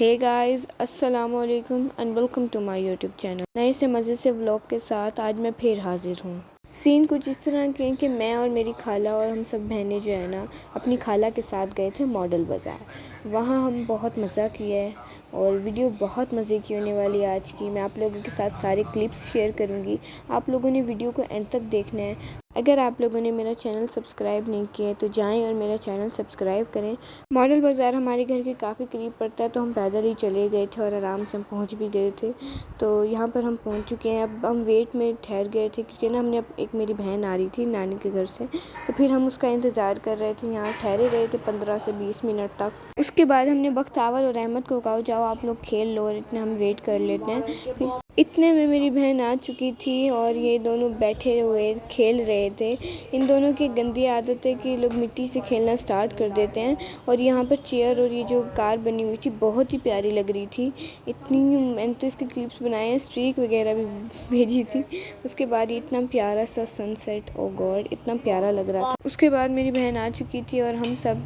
हे guys, अस्सलाम वालेकुम and welcome to my YouTube channel. नए से मज़े से व्लॉग के साथ आज मैं फिर हाजिर हूँ। सीन कुछ इस तरह के हैं कि मैं और मेरी खाला और हम सब बहनें जो है ना अपनी खाला के साथ गए थे मॉडल बाज़ार। वहाँ हम बहुत मज़ा किया और वीडियो बहुत मज़े की होने वाली है आज की। मैं आप लोगों के साथ सारे क्लिप्स शेयर करूँगी। आप लोगों ने वीडियो को एंड तक देखना है। अगर आप लोगों ने मेरा चैनल सब्सक्राइब नहीं किया है तो जाएं और मेरा चैनल सब्सक्राइब करें। मॉडल बाज़ार हमारे घर के काफ़ी करीब पड़ता है, तो हम पैदल ही चले गए थे और आराम से हम पहुंच भी गए थे। तो यहाँ पर हम पहुंच चुके हैं। अब हम वेट में ठहर गए थे क्योंकि ना हमने एक मेरी बहन आ रही थी नानी के घर से, तो फिर हम उसका इंतज़ार कर रहे थे। यहाँ ठहरे रहे थे 15 से 20 मिनट तक। उसके बाद हमने बख्तावर और अहमद को कहा जाओ आप लोग खेल लो और इतने हम वेट कर लेते हैं। फिर इतने में मेरी बहन आ चुकी थी और ये दोनों बैठे हुए खेल रहे थे। इन दोनों की गंदी आदत है कि लोग मिट्टी से खेलना स्टार्ट कर देते हैं। और यहाँ पर चेयर और ये जो कार बनी हुई थी बहुत ही प्यारी लग रही थी। इतनी मैंने तो इसके क्लिप्स बनाए हैं, स्ट्रीक वगैरह भी भेजी थी। उसके बाद ये इतना प्यारा सा सनसेट, ओ गॉड, इतना प्यारा लग रहा था। उसके बाद मेरी बहन आ चुकी थी और हम सब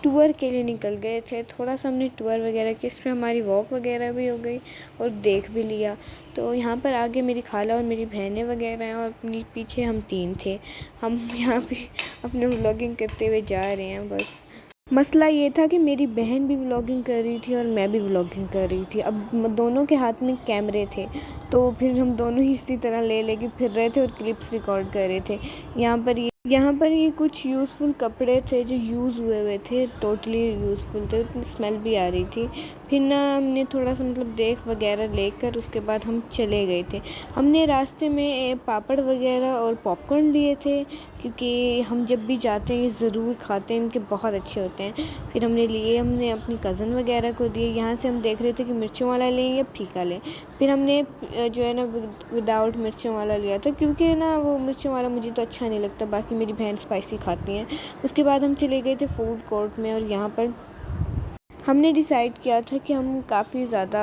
टूर के लिए निकल गए थे। थोड़ा सा हमने टूर वगैरह किया, इसमें हमारी वॉक वगैरह भी हो गई और देख भी लिया। तो यहाँ पर आगे मेरी खाला और मेरी बहनें वगैरह हैं और अपनी पीछे हम 3 थे। हम यहाँ पे अपने व्लॉगिंग करते हुए जा रहे हैं। बस मसला ये था कि मेरी बहन भी व्लॉगिंग कर रही थी और मैं भी व्लॉगिंग कर रही थी। अब दोनों के हाथ में कैमरे थे, तो फिर हम दोनों ही इसी तरह ले लेके फिर रहे थे और क्लिप्स रिकॉर्ड कर रहे थे। यहाँ पर ये कुछ यूज़फुल कपड़े थे जो यूज़ हुए थे, टोटली यूज़फुल थे, उतनी स्मेल भी आ रही थी। फिर ना हमने थोड़ा सा देख वगैरह लेकर उसके बाद हम चले गए थे। हमने रास्ते में पापड़ वगैरह और पॉपकॉर्न लिए थे क्योंकि हम जब भी जाते हैं ये ज़रूर खाते हैं, इनके बहुत अच्छे होते हैं। फिर हमने अपनी कज़न वगैरह को दिए। यहाँ से हम देख रहे थे कि मिर्चों वाला लें या फीका लें। फिर हमने जो है ना विदाउट मिर्चों वाला लिया था क्योंकि ना वो मिर्चों वाला मुझे तो अच्छा नहीं लगता, बाकी मेरी बहन स्पाइसी खाती हैं। उसके बाद हम चले गए थे फूड कोर्ट में और यहाँ पर हमने डिसाइड किया था कि हम काफ़ी ज़्यादा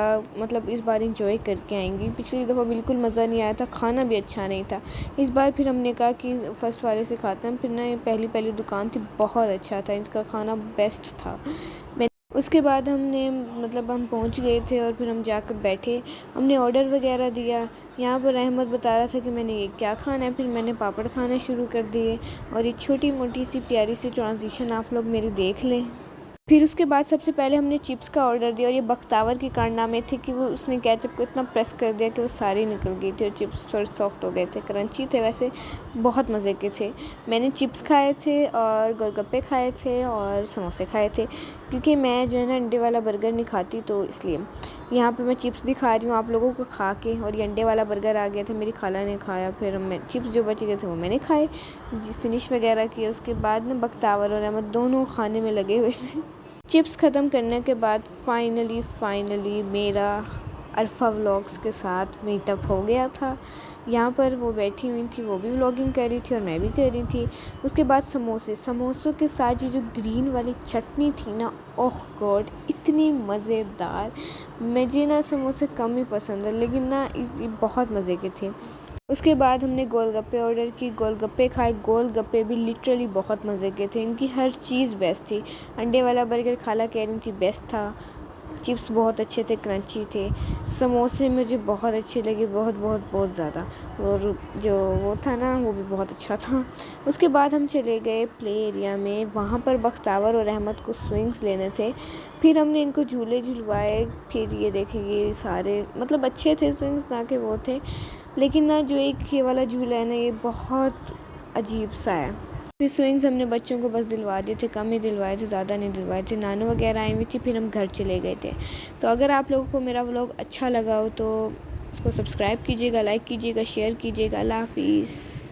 इस बार इंजॉय करके आएंगी। पिछली दफ़ा बिल्कुल मज़ा नहीं आया था, खाना भी अच्छा नहीं था। इस बार फिर हमने कहा कि फ़र्स्ट वाले से खाते हैं। फिर ना ये पहली दुकान थी, बहुत अच्छा था, इसका खाना बेस्ट था। उसके बाद हम पहुंच गए थे और फिर हम जाकर बैठे। हमने ऑर्डर वगैरह दिया। यहाँ पर अहमद बता रहा था कि मैंने ये क्या खाना है, फिर मैंने पापड़ खाना शुरू कर दिए। और ये छोटी मोटी सी प्यारी सी ट्रांजिशन आप लोग मेरी देख लें। फिर उसके बाद सबसे पहले हमने चिप्स का ऑर्डर दिया और ये बख्तावर की कारनामे थे कि वो उसने केचप को इतना प्रेस कर दिया कि वो सारी निकल गई थी और चिप्स थोड़े सॉफ्ट हो गए थे, क्रंची थे, वैसे बहुत मज़े के थे। मैंने चिप्स खाए थे और गोलगप्पे खाए थे और समोसे खाए थे क्योंकि मैं जो है ना अंडे वाला बर्गर नहीं खाती, तो इसलिए यहाँ पे मैं चिप्स दिखा रही हूँ आप लोगों को खा के। और ये अंडे वाला बर्गर आ गया था, मेरी खाला ने खाया। फिर मैं चिप्स जो बच गए थे वो मैंने खाए, फिनिश वगैरह किए। उसके बाद ना बख्तावर और अहमद दोनों खाने में लगे हुए थे। चिप्स ख़त्म करने के बाद फाइनली मेरा अरफा व्लॉग्स के साथ मीटअप हो गया था। यहाँ पर वो बैठी हुई थी, वो भी व्लॉगिंग कर रही थी और मैं भी कर रही थी। उसके बाद समोसों के साथ ये जो ग्रीन वाली चटनी थी ना, ओह गॉड, इतनी मज़ेदार। मुझे ना समोसे कम ही पसंद है, लेकिन ना ये बहुत मज़े के थे। उसके बाद हमने गोलगप्पे ऑर्डर की, गोलगप्पे खाए। गोलगप्पे भी लिटरली बहुत मज़े के थे, इनकी हर चीज़ बेस्ट थी। अंडे वाला बर्गर खाला कह रही थी बेस्ट था। चिप्स बहुत अच्छे थे, क्रंची थे। समोसे मुझे बहुत अच्छे लगे, बहुत ज़्यादा। और जो वो था ना वो भी बहुत अच्छा था। उसके बाद हम चले गए प्ले एरिया में। वहाँ पर बख्तावर और अहमद को स्विंग्स लेने थे। फिर हमने इनको झूले झुलवाए। फिर ये देखेंगे सारे अच्छे थे स्विंग्स, ना कि वो थे, लेकिन ना जो एक ये वाला झूला है ना ये बहुत अजीब सा है। फिर स्विंग्स हमने बच्चों को बस दिलवा दिए थे, कम ही दिलवाए थे, ज़्यादा नहीं दिलवाए थे। नानू वगैरह आई हुई थी, फिर हम घर चले गए थे। तो अगर आप लोगों को मेरा व्लॉग अच्छा लगा हो तो इसको सब्सक्राइब कीजिएगा, लाइक कीजिएगा, शेयर कीजिएगा। अल्लाह हाफिज़।